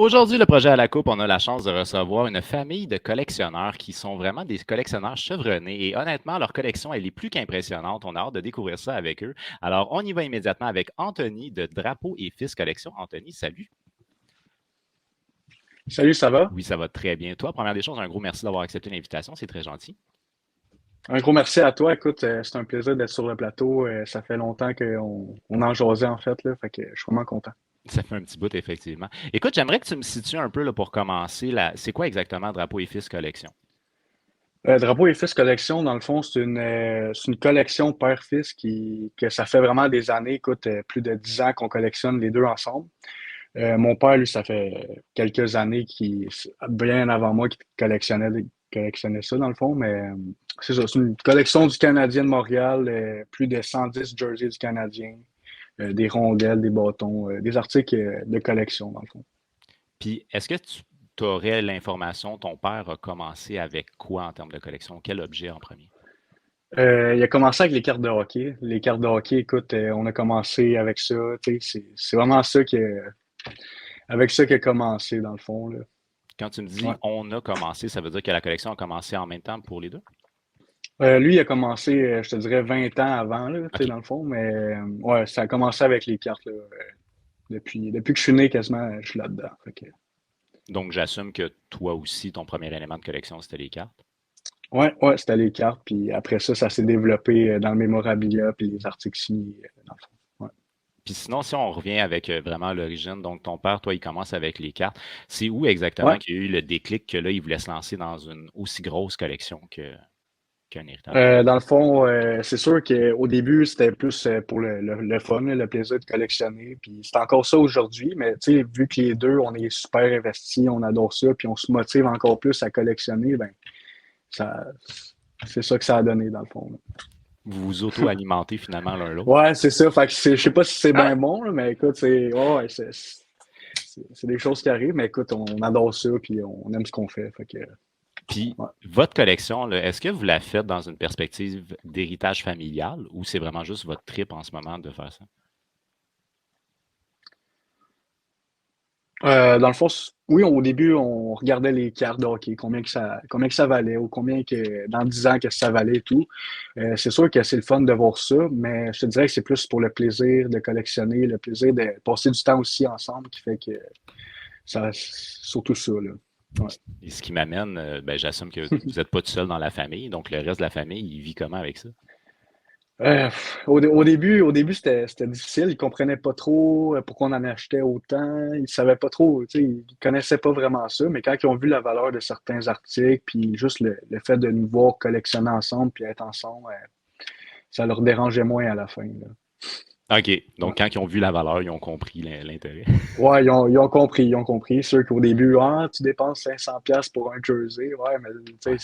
Aujourd'hui, le projet à la coupe, on a la chance de recevoir une famille de collectionneurs qui sont vraiment des collectionneurs chevronnés et honnêtement, leur collection, elle est plus qu'impressionnante. On a hâte de découvrir ça avec eux. Alors, on y va immédiatement avec Anthony de Drapeau et Fils Collection. Anthony, salut. Salut, ça va? Oui, ça va très bien. Toi, première des choses, un gros merci d'avoir accepté l'invitation. C'est très gentil. Un gros merci à toi. Écoute, c'est un plaisir d'être sur le plateau. Ça fait longtemps qu'on en jasait, en fait, là. Fait que je suis vraiment content. Ça fait un petit bout, effectivement. Écoute, j'aimerais que tu me situes un peu là, pour commencer. C'est quoi exactement Drapeau et Fils Collection? Drapeau et Fils Collection, dans le fond, c'est une collection père-fils que ça fait vraiment des années, écoute, plus de 10 ans qu'on collectionne les deux ensemble. Mon père, lui, ça fait quelques années bien avant moi, collectionnait ça, dans le fond, mais c'est ça, c'est une collection du Canadien de Montréal, plus de 110 jerseys du Canadien, des rondelles, des bâtons, des articles de collection, dans le fond. Puis, est-ce que tu aurais l'information, ton père a commencé avec quoi en termes de collection? Quel objet en premier? Il a commencé avec les cartes de hockey. Les cartes de hockey, écoute, on a commencé avec ça. Tu sais, c'est vraiment avec ça qu'il a commencé, dans le fond, là. Quand tu me dis Ouais. on a commencé, ça veut dire que la collection a commencé en même temps pour les deux? Lui, il a commencé, je te dirais, 20 ans avant, là, tu sais, OK. dans le fond, mais ouais, ça a commencé avec les cartes, là, depuis que je suis né, quasiment, je suis là-dedans. Fait que, Donc, j'assume que toi aussi, ton premier élément de collection, c'était les cartes. ouais, ouais, c'était les cartes, puis après ça, ça s'est développé dans le mémorabilia, puis les articles signés, dans le fond. Ouais. Puis sinon, si on revient avec vraiment l'origine, donc ton père, toi, il commence avec les cartes. C'est où exactement Ouais. qu'il y a eu le déclic que là, il voulait se lancer dans une aussi grosse collection qu'un héritage? Dans le fond, c'est sûr qu'au début, c'était plus pour le fun, là, le plaisir de collectionner. Puis c'est encore ça aujourd'hui, mais tu sais, vu que les deux, on est super investis, on adore ça, puis on se motive encore plus à collectionner, ben ça, c'est ça que ça a donné dans le fond, là. Vous vous auto-alimentez finalement l'un l'autre. Ouais, c'est ça. Fait que je sais pas si c'est bien bon, là, mais écoute, ouais, c'est des choses qui arrivent, mais écoute, on adore ça, puis on aime ce qu'on fait. Fait que, Puis, ouais. votre collection, là, est-ce que vous la faites dans une perspective d'héritage familial ou c'est vraiment juste votre trip en ce moment de faire ça? Dans le fond, oui, au début, on regardait les cartes de hockey, combien que ça valait, ou combien que, dans 10 ans, que ça valait et tout. C'est sûr que c'est le fun de voir ça, mais je te dirais que c'est plus pour le plaisir de collectionner, le plaisir de passer du temps aussi ensemble qui fait que surtout ça, là. Ouais. Et ce qui m'amène, ben, j'assume que vous n'êtes pas tout seul dans la famille, donc le reste de la famille, il vit comment avec ça? Au début, c'était difficile. Ils comprenaient pas trop pourquoi on en achetait autant. Ils savaient pas trop, tu sais, ils connaissaient pas vraiment ça. Mais quand ils ont vu la valeur de certains articles, puis juste le fait de nous voir collectionner ensemble, puis être ensemble, ça leur dérangeait moins à la fin, là. OK. Ouais. Donc, quand ils ont vu la valeur, ils ont compris l'intérêt. Ouais, ils ont compris, ils ont compris. Ceux qu'au début, ah, tu dépenses 500$ pour un jersey, ouais, mais tu Ouais.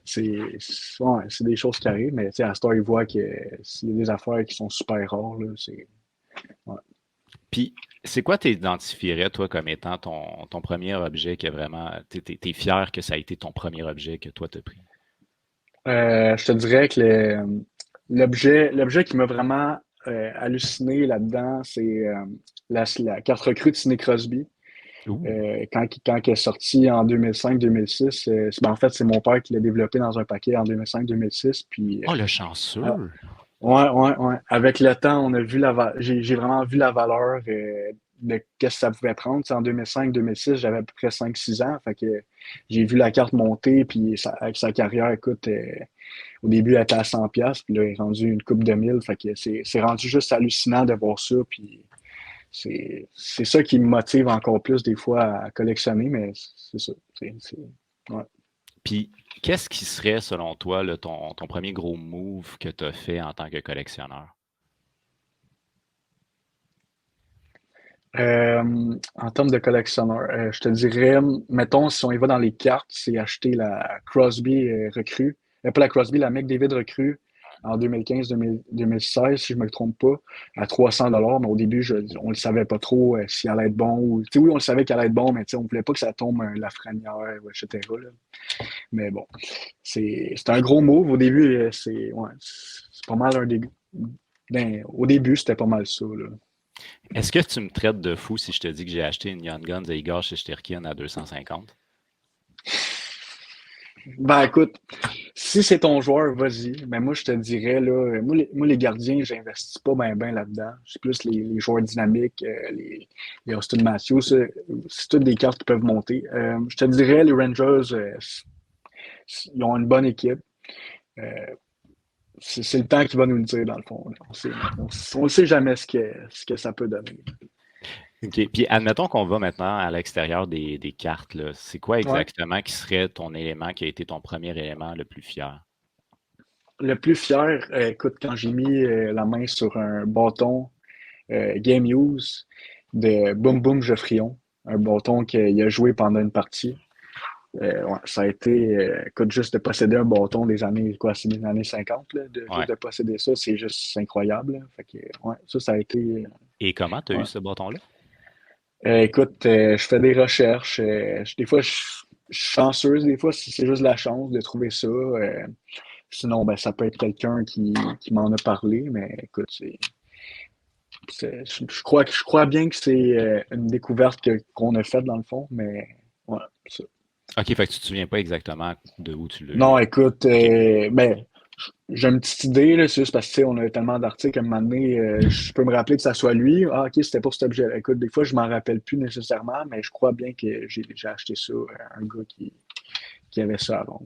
sais, ouais, c'est des choses qui arrivent, mais tu sais, à ce temps, ils voient que s'il y a des affaires qui sont super rares, là, ouais. Puis, c'est quoi tu identifierais, toi, comme étant ton premier objet qui est vraiment, t'es fier que ça a été ton premier objet que toi t'as pris? Je te dirais que l'objet qui m'a vraiment halluciné là-dedans, c'est la carte recrue de Sidney Crosby. Ouh. Quand elle est sortie en 2005-2006, en fait, c'est mon père qui l'a développé dans un paquet en 2005-2006. Puis, Oh, le euh, chanceux! ouais, ouais, ouais. Avec le temps, on a vu j'ai vraiment vu la valeur de qu'est-ce que ça pouvait prendre. Tu sais, en 2005-2006, j'avais à peu près 5-6 ans. Fait que j'ai vu la carte monter, puis avec sa carrière, écoute, au début, elle était à 100$, puis là, il est rendu une coupe de mille. Fait que c'est rendu juste hallucinant de voir ça. Puis c'est ça qui me motive encore plus des fois à collectionner, mais c'est ça. Ouais. Puis, qu'est-ce qui serait, selon toi, là, ton premier gros move que tu as fait en tant que collectionneur? En termes de collectionneur, je te dirais, mettons, si on y va dans les cartes, c'est acheter la Crosby recrue. Pas la Crosby, la McDavid recrue en 2015-2016, si je me trompe pas, à 300$. Mais au début, on ne savait pas trop si elle allait être bon. Tu sais, oui, on le savait qu'elle allait être bon, mais tu sais, on ne voulait pas que ça tombe Lafrenière, etc., là. Mais bon, c'est un gros move. Au début, ouais, c'est pas mal un début. Ben, au début, c'était pas mal ça, là. Est-ce que tu me traites de fou si je te dis que j'ai acheté une Young Guns et Igor Shesterkin à 250? Ben écoute, si c'est ton joueur, vas-y. Mais moi, je te dirais, là, moi, les gardiens, j'investis pas ben là-dedans. C'est plus les joueurs dynamiques, les Austin Matthews, ça, c'est toutes des cartes qui peuvent monter. Je te dirais, les Rangers, ils ont une bonne équipe. Euh, c'est le temps qui va nous le dire, dans le fond. Là. On sait jamais ce que ça peut donner. OK. Puis admettons qu'on va maintenant à l'extérieur des cartes, là. C'est quoi Ouais. exactement qui serait ton élément qui a été ton premier élément le plus fier? Le plus fier, écoute, quand j'ai mis la main sur un bâton Game Use de Boom Boom Geoffrion, un bâton qu'il a joué pendant une partie. Ouais, ça a été, écoute, juste de posséder un bâton des années, quoi, c'est des années 50, là, Ouais. juste de posséder ça, c'est juste incroyable. Là. Fait que, ouais, ça a été, Et comment tu as eu ouais. ce bâton-là? Écoute, je fais des recherches. Des fois, je suis chanceuse, des fois, c'est juste la chance de trouver ça. Sinon, ben, ça peut être quelqu'un qui m'en a parlé, mais écoute, je crois bien que c'est une découverte qu'on a faite dans le fond, mais ouais, ça. OK, fait que tu te souviens pas exactement de où tu l'as Non, eu. écoute, OK. ben, j'ai une petite idée, là, c'est juste parce que tu sais, on a tellement d'articles à un moment donné, je peux me rappeler que ça soit lui. Ah, ok, c'était pour cet objet. Écoute, des fois, je m'en rappelle plus nécessairement, mais je crois bien que j'ai acheté ça à un gars qui avait ça avant.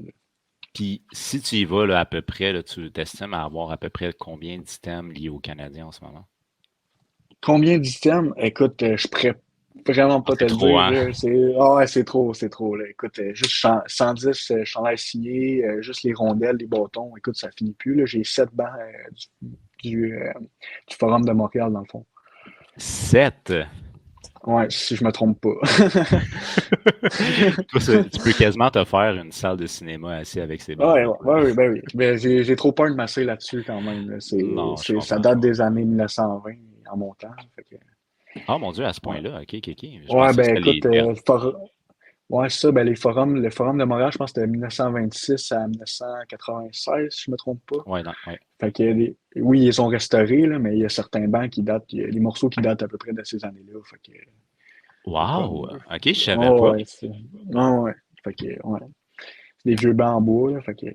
Puis si tu y vas là, à peu près, là, tu t'estimes à avoir à peu près combien d'items liés aux Canadiens en ce moment? Combien d'items? Écoute, je pourrais vraiment Ah, pas te c'est le trop, dire, hein? là. Ouais, c'est trop, là. Écoute, juste 110 chandails signés, juste les rondelles, les bâtons. Écoute, ça finit plus, là. J'ai 7 bancs du Forum de Montréal, dans le fond. 7. Ouais, si je me trompe pas. Toi, tu peux quasiment te faire une salle de cinéma assis avec ces Ouais, bancs-là, ouais, toi. ouais, oui, ben oui. Mais j'ai trop peur de masser là-dessus quand même, là. Non, je Ça comprends, je date comprends. des années 1920 en montant. Fait que, Ah mon Dieu, à ce ouais. point-là, OK, OK, OK. Je Ouais, pensais que ben c'était les écoute, derniers. ouais, c'est ça, ben le forum de Montréal, je pense que c'était 1926 à 1996, si je me trompe pas. Ouais, non, ouais. Fait que, oui, ils sont restaurés, là, mais il y a certains bancs qui datent, il y a des morceaux qui datent à peu près de ces années-là. Fait que, c'est comme, Wow! OK, je savais oh, pas. ouais, ouais. Fait que, ouais. C'est des vieux bancs en bois, là, fait que,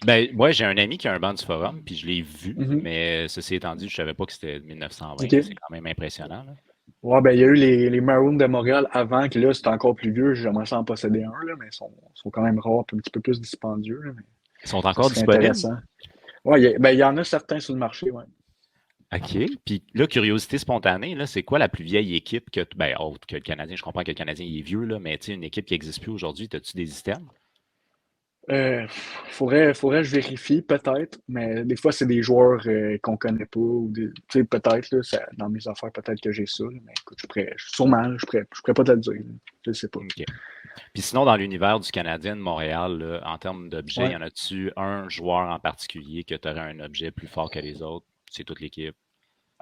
Ben, moi, j'ai un ami qui a un banc du forum, puis je l'ai vu, mhm. mais ceci étant dit, je savais pas que c'était 1920, là. C'est OK. quand même impressionnant, là. Ouais, ben, il y a eu les Maroons de Montréal avant, que là, c'était encore plus vieux. J'aimerais ça en posséder un, là, mais ils sont quand même rares, un petit peu plus dispendieux, là, mais Ils sont ça encore serait disponibles? intéressant. Ouais, ben, il y en a certains sur le marché, ouais. OK. Puis là, curiosité spontanée, là, c'est quoi la plus vieille équipe que, ben, autre que le Canadien? Je comprends que le Canadien il est vieux, là, mais tu sais, une équipe qui n'existe plus aujourd'hui, as-tu des items? Faudrait que je vérifie, peut-être, mais des fois, c'est des joueurs qu'on connaît pas, ou tu sais, peut-être, là, dans mes affaires, peut-être que j'ai ça, là, mais écoute, sûrement, là, je pourrais pas te le dire, là. Je sais pas. OK. Puis sinon, dans l'univers du Canadien de Montréal, là, en termes d'objets, y Ouais. en a-tu un joueur en particulier que tu aurais un objet plus fort que les autres? C'est toute l'équipe.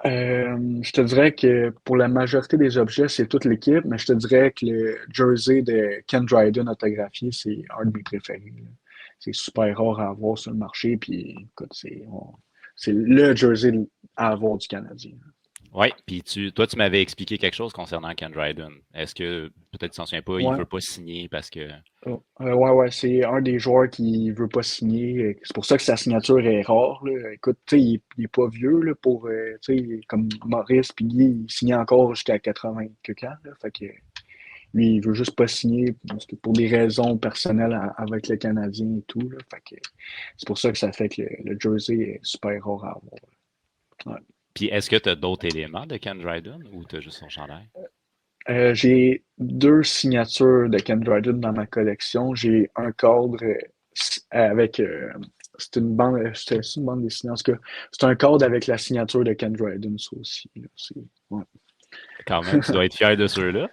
Je te dirais que pour la majorité des objets, c'est toute l'équipe, mais je te dirais que le jersey de Ken Dryden autographié, c'est un de mes préférés, là. C'est super rare à avoir sur le marché, puis écoute, c'est le jersey à avoir du Canadien. Oui, puis toi, tu m'avais expliqué quelque chose concernant Ken Dryden. Est-ce que, peut-être tu t'en souviens pas, il Ouais, veut pas signer parce que. ouais, c'est un des joueurs qui veut pas signer. C'est pour ça que sa signature est rare, là. Écoute, tu sais, il est pas vieux là, pour, tu sais, comme Maurice puis Guy, il signait encore jusqu'à 80 quelques ans, là. Fait que lui, il veut juste pas signer parce que pour des raisons personnelles avec le Canadien et tout, là. Fait que c'est pour ça que ça fait que le jersey est super rare à avoir. Ouais. Puis est-ce que tu as d'autres éléments de Ken Dryden ou tu as juste son chandail? J'ai deux signatures de Ken Dryden dans ma collection. J'ai un cadre avec. C'est une bande, c'est une bande dessinée. En tout cas, c'est un cadre avec la signature de Ken Dryden, ça aussi, là. Ouais. Quand même, tu dois être fier de ceux-là.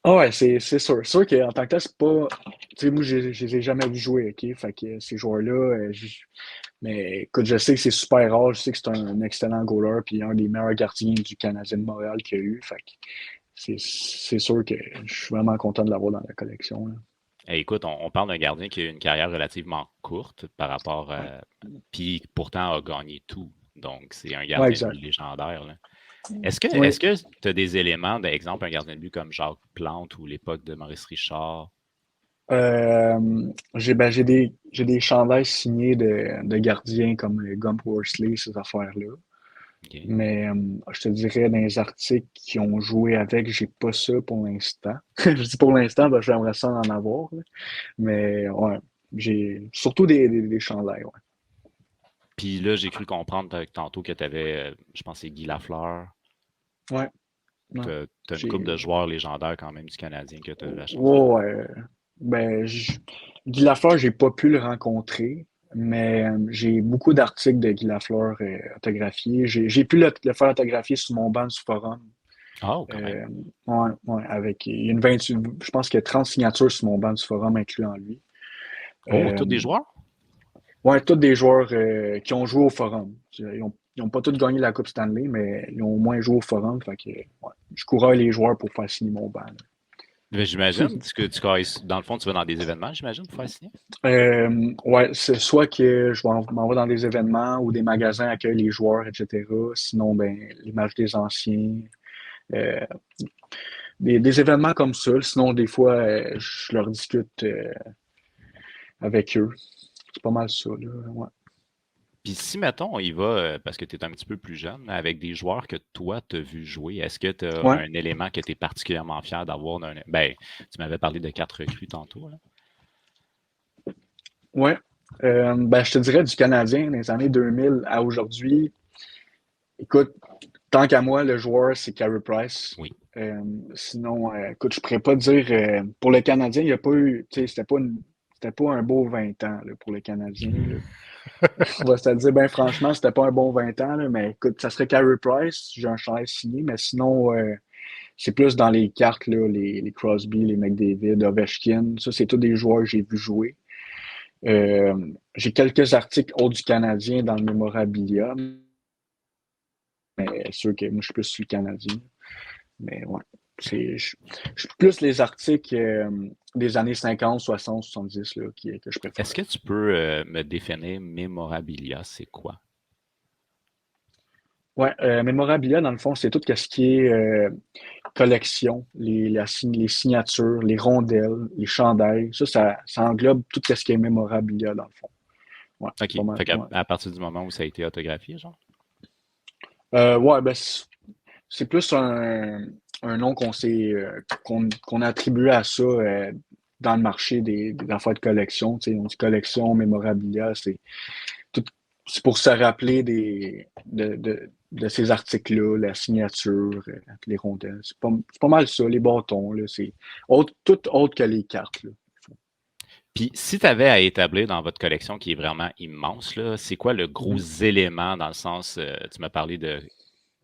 Ah ouais, c'est sûr. C'est sûr qu'en tant que tel, c'est pas. Tu sais, moi, je les ai jamais vus jouer, OK? Fait que ces joueurs-là, mais écoute, je sais que c'est super rare. Je sais que c'est un excellent goaler, puis un des meilleurs gardiens du Canadien de Montréal qu'il y a eu. Fait que c'est sûr que je suis vraiment content de l'avoir dans la collection, là. Eh, écoute, on parle d'un gardien qui a eu une carrière relativement courte par rapport Ouais. à. Puis pourtant a gagné tout. Donc, c'est un Ouais, gardien exact. légendaire, là. Oui. Est-ce que tu as des éléments, d'exemple, un gardien de but comme Jacques Plante ou l'époque de Maurice Richard? J'ai des chandails signés de gardiens comme Gump Worsley, ces affaires-là. OK. Mais je te dirais, dans les articles qui ont joué avec, j'ai pas ça pour l'instant. Je dis pour l'instant, parce que j'aimerais ça en avoir, là. Mais ouais, j'ai surtout des chandails, ouais. Puis là, j'ai cru comprendre tantôt que tu avais, je pense que c'est Guy Lafleur. Ouais, ouais. Tu as une couple J'ai. de joueurs légendaires quand même du Canadien que tu as eu la chance de. Ouais, ouais. Ben, Guy Lafleur, j'ai pas pu le rencontrer, mais j'ai beaucoup d'articles de Guy Lafleur autographiés. J'ai pu le faire autographier sur mon banc du forum. Ah, oh, quand même. Euh, ouais, ouais, avec il y a une 28, je pense qu'il y a 30 signatures sur mon banc du forum incluant lui. Oh, Euh, tous des joueurs? ouais, tous des joueurs qui ont joué au forum. Ils ont pas tous gagné la Coupe Stanley, mais ils ont au moins joué au forum. Fait que, ouais, je courais les joueurs pour faire signer mon banc. Ben, j'imagine que dans le fond, tu vas dans des événements, j'imagine, pour faire signer. Ouais, c'est soit que m'en vais dans des événements ou des magasins accueillent les joueurs, etc. Sinon, ben, les matchs des anciens. euh, des événements comme ça. Sinon, des fois, je leur discute avec eux. C'est pas mal ça, là. Ouais. Puis si, mettons, on y va, parce que tu es un petit peu plus jeune, avec des joueurs que toi, tu as vu jouer, est-ce que tu as Ouais. un élément que tu es particulièrement fier d'avoir? Ben, tu m'avais parlé de 4 recrues tantôt, là. Ouais. Ben, je te dirais du Canadien, dans les années 2000 à aujourd'hui. Écoute, tant qu'à moi, le joueur, c'est Carey Price. Oui. Euh, Sinon, écoute, je pourrais pas dire. Pour le Canadien, il n'y a pas eu. Tu sais, c'était pas un beau 20 ans là, pour le Canadien, là. On va se le dire, ben franchement, c'était pas un bon 20 ans, là, mais écoute, ça serait Carey Price. J'ai un chandail signé, mais sinon, c'est plus dans les cartes, là, les Crosby, les McDavid, Ovechkin. Ça, c'est tous des joueurs que j'ai vu jouer. J'ai quelques articles autres du Canadien dans le mémorabilia, mais sûr que moi, je suis plus sur le Canadien. Mais ouais, je suis plus les articles des années 50, 60, 70 là, que je préfère. Est-ce que tu peux me définir mémorabilia, c'est quoi? Ouais, mémorabilia, dans le fond, c'est tout ce qui est collection, les signatures, les rondelles, les chandails. Ça englobe tout ce qui est mémorabilia, dans le fond. Ouais, OK. pas mal. Fait qu'à Ouais, à partir du moment où ça a été autographié, genre? ouais ben, c'est plus un nom qu'on a attribué à ça dans le marché des affaires de collection. Tu sais, on dit collection, mémorabilia, tout, c'est pour se rappeler de ces articles-là, la signature, les rondelles. C'est pas mal ça, les bâtons, là, c'est tout autre que les cartes, là. Puis si tu avais à établir dans votre collection qui est vraiment immense, là, c'est quoi le gros Mhm. élément dans le sens, tu m'as parlé de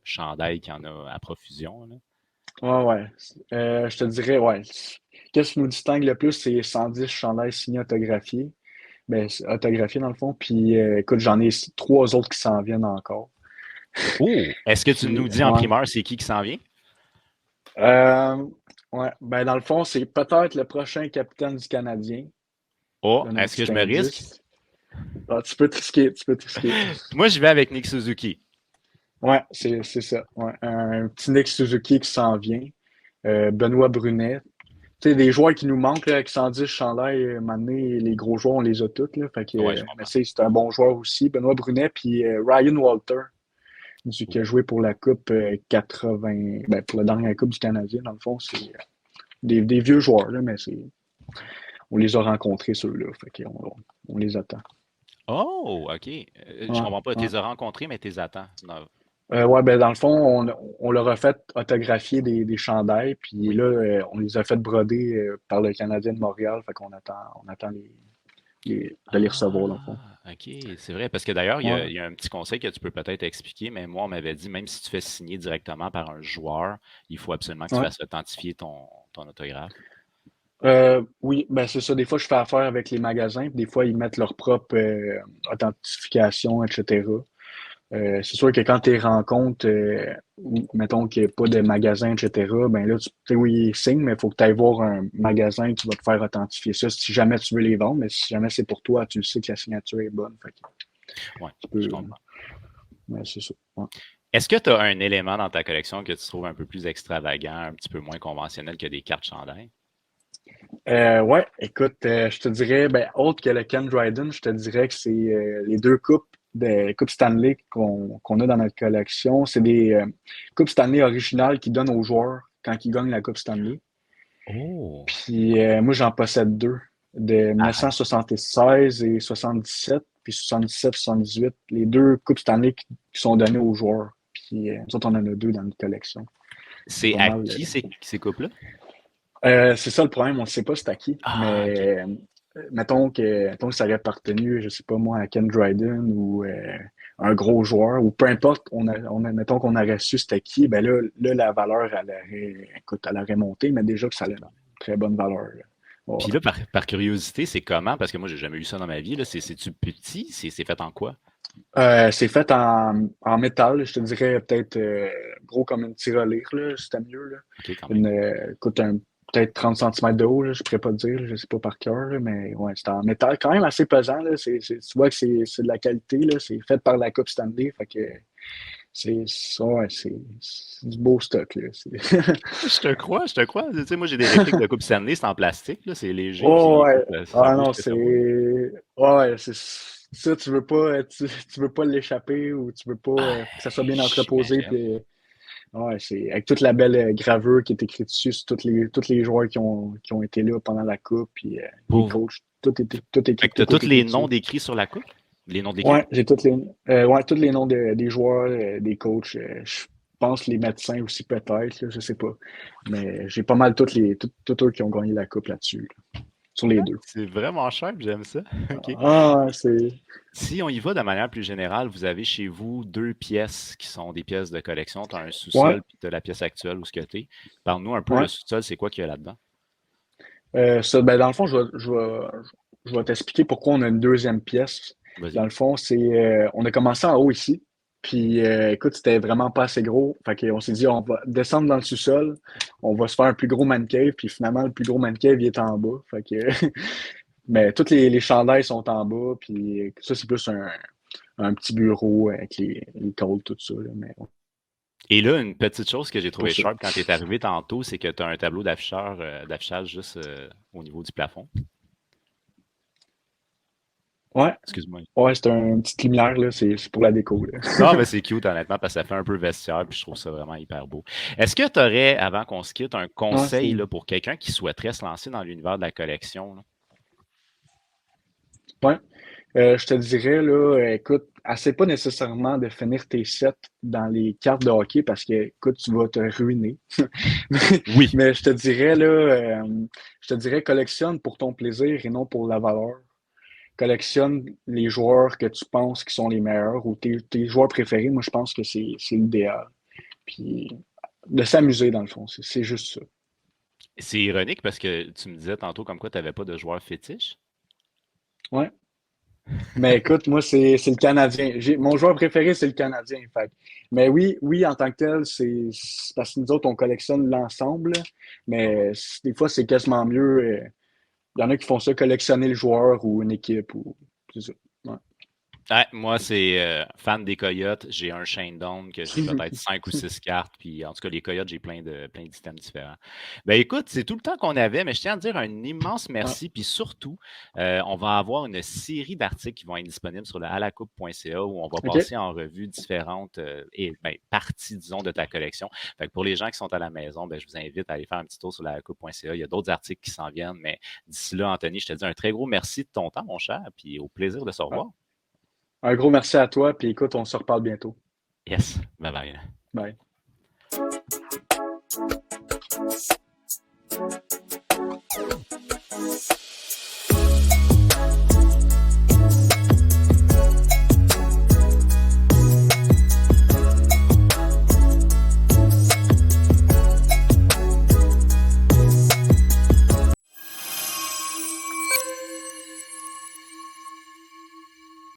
chandail qui en a à profusion, là? Ouais, ouais. Je te dirais, ouais. Qu'est-ce qui nous distingue le plus, c'est 110 chandails signés autographiés. Ben, c'est autographiés dans le fond. Puis, écoute, j'en ai trois autres qui s'en viennent encore. Oh! Est-ce que tu Puis, nous dis en ouais. primeur c'est qui s'en vient? Euh, ouais. Ben, dans le fond, c'est peut-être le prochain capitaine du Canadien. Oh, Donne un est-ce que petit je me risque? indice. Ah, tu peux te risquer, tu peux te risquer. Moi, je vais avec Nick Suzuki. Ouais, c'est ça. Ouais. Un petit Nick Suzuki qui s'en vient. Benoît Brunet. Tu sais, des joueurs qui nous manquent, là, avec 110 chandails, maintenant, les gros joueurs, on les a tous, là. Fait que, Ouais, je mais comprends. c'est un bon joueur aussi. Benoît Brunet, puis Ryan Walter, qui a joué pour la Coupe 80, ben, pour la dernière Coupe du Canadien, dans le fond, c'est des vieux joueurs, là, mais on les a rencontrés, ceux-là. Fait qu'on les attend. Oh, OK. Je Ouais, comprends pas. Tu ouais. les as rencontrés, mais tu les attends. Non. Ouais, ben dans le fond, on leur a fait autographier des chandails, puis Oui. là, on les a fait broder par le Canadien de Montréal, fait on attend de les recevoir, dans le fond. Ah, OK, c'est vrai. Parce que d'ailleurs, Ouais. il y a un petit conseil que tu peux peut-être expliquer, mais moi, on m'avait dit, même si tu fais signer directement par un joueur, il faut absolument que tu Ouais. fasses authentifier ton autographe. Oui, ben c'est ça. Des fois, je fais affaire avec les magasins, puis des fois, ils mettent leur propre authentification, etc. C'est sûr que quand tu rencontres, mettons qu'il n'y a pas de magasin, etc., ben là, tu sais, oui, ils signent, mais il faut que tu ailles voir un magasin qui va te faire authentifier ça si jamais tu veux les vendre, mais si jamais c'est pour toi, tu le sais que la signature est bonne. Fait que Oui, tu je peux. comprends. Ouais, c'est ça. Ouais. Est-ce que tu as un élément dans ta collection que tu trouves un peu plus extravagant, un petit peu moins conventionnel que des cartes chandail? Ouais, écoute, je te dirais, ben, autre que le Ken Dryden, je te dirais que c'est les deux coupes Stanley qu'on a dans notre collection. C'est des coupes Stanley originales qu'ils donnent aux joueurs quand ils gagnent la Coupe Stanley. Oh! Puis moi, j'en possède deux, de Ah, 1976 et 77, puis 77-78, les deux coupes Stanley qui sont données aux joueurs. Puis nous autres, on en a deux dans notre collection. C'est c'est pas à mal. qui ces couples-là? C'est ça le problème, on ne sait pas c'est à qui, Ah, OK. mais mettons que ça aurait appartenu, je sais pas moi, à Ken Dryden ou un gros joueur, ou peu importe, mettons qu'on aurait su c'était qui, ben là, la valeur, elle aurait monté, mais déjà que ça a une très bonne valeur. Là. Ouais. Puis là, par curiosité, c'est comment? Parce que moi, j'ai jamais eu ça dans ma vie. Là. C'est-tu petit? C'est fait en quoi? C'est fait en métal, je te dirais peut-être gros comme une tirelire, là, c'était mieux. Là. OK, quand même. Écoute, peut-être 30 centimètres de haut, là, je ne pourrais pas te dire, là, je ne sais pas par cœur, là, mais ouais, c'est en métal quand même assez pesant. Là, tu vois que c'est de la qualité, là, c'est fait par la Coupe Stanley, fait que ouais, c'est du beau stock. Là, Je te crois, je te crois. Tu sais, moi, j'ai des répliques de Coupe Stanley, c'est en plastique, là, c'est léger, puis Oh, écoute, ouais. ça Ah bouge non, que ça bouge. Ouais, c'est ça, tu veux pas l'échapper ou tu veux pas Ah, que ça soit bien entreposé. j'imagine. Puis, ouais, c'est avec toute la belle gravure qui est écrite dessus sur tous les joueurs qui ont été là pendant la coupe, puis les Pour... coachs, Fait que tu as tout est tous écrit les noms dessus. décrits sur la coupe? Les noms de l'équipe? Ouais, j'ai tous les noms des joueurs, des coachs. Je pense les médecins aussi peut-être, là, je sais pas. Mais j'ai pas mal tous eux qui ont gagné la coupe là-dessus, là, sur les deux. C'est vraiment cher, j'aime ça. OK. Ah, c'est. Si on y va de manière plus générale, vous avez chez vous deux pièces qui sont des pièces de collection. Tu as un Ouais, sous-sol puis tu as la pièce actuelle où ce que tu es. Parle-nous un peu le ouais. sous-sol, c'est quoi qu'il y a là-dedans? Ça, ben, dans le fond, je vais t'expliquer pourquoi on a une deuxième pièce. Dans Vas-y. le fond, on a commencé en haut ici. Puis, écoute, c'était vraiment pas assez gros. Fait qu'on s'est dit, on va descendre dans le sous-sol. On va se faire un plus gros man cave. Puis finalement, le plus gros man cave, il est en bas. Fait que, mais toutes les chandails sont en bas. Puis ça, c'est plus un petit bureau avec les cols, tout ça. Là, mais ouais, Et là, une petite chose que j'ai pour trouvé ça. sharp quand tu es arrivé tantôt, c'est que tu as un tableau d'affichage juste au niveau du plafond. Ouais, Excuse-moi. ouais, c'est une petite lumière, là. C'est pour la déco, là. Non, mais c'est cute, honnêtement, parce que ça fait un peu vestiaire, puis je trouve ça vraiment hyper beau. Est-ce que tu aurais, avant qu'on se quitte, un Ouais, conseil là, pour quelqu'un qui souhaiterait se lancer dans l'univers de la collection? Là? ouais. Je te dirais, là, écoute, essaie pas nécessairement de finir tes sets dans les cartes de hockey parce que, écoute, tu vas te ruiner. Mais, Oui. mais je te dirais, collectionne pour ton plaisir et non pour la valeur. Collectionne les joueurs que tu penses qui sont les meilleurs ou tes joueurs préférés. Moi, je pense que c'est l'idéal. Puis, de s'amuser, dans le fond, c'est juste ça. C'est ironique parce que tu me disais tantôt comme quoi tu n'avais pas de joueur fétiche. Ouais. Mais écoute, moi, c'est le Canadien. Mon joueur préféré, c'est le Canadien. Fait. Mais oui, en tant que tel, c'est parce que nous autres, on collectionne l'ensemble. Oh. Mais des fois, c'est quasiment mieux. Il y en a qui font ça, collectionner le joueur ou une équipe. C'est ça. Ouais. Ouais, moi, c'est fan des Coyotes. J'ai un Shane Down que j'ai peut-être 5 ou 6 cartes. Puis en tout cas, les Coyotes, j'ai plein d'items différents. Ben écoute, c'est tout le temps qu'on avait, mais je tiens à dire un immense Ouais. merci. Puis surtout, on va avoir une série d'articles qui vont être disponibles sur le alacoupe.ca où on va OK. passer en revue différentes parties, disons, de ta collection. Fait que pour les gens qui sont à la maison, ben, je vous invite à aller faire un petit tour sur alacoupe.ca. Il y a d'autres articles qui s'en viennent, mais d'ici là, Anthony, je te dis un très gros merci de ton temps, mon cher, puis au plaisir de se revoir. Un gros merci à toi. Puis écoute, on se reparle bientôt. Yes. Bye bye. Bye.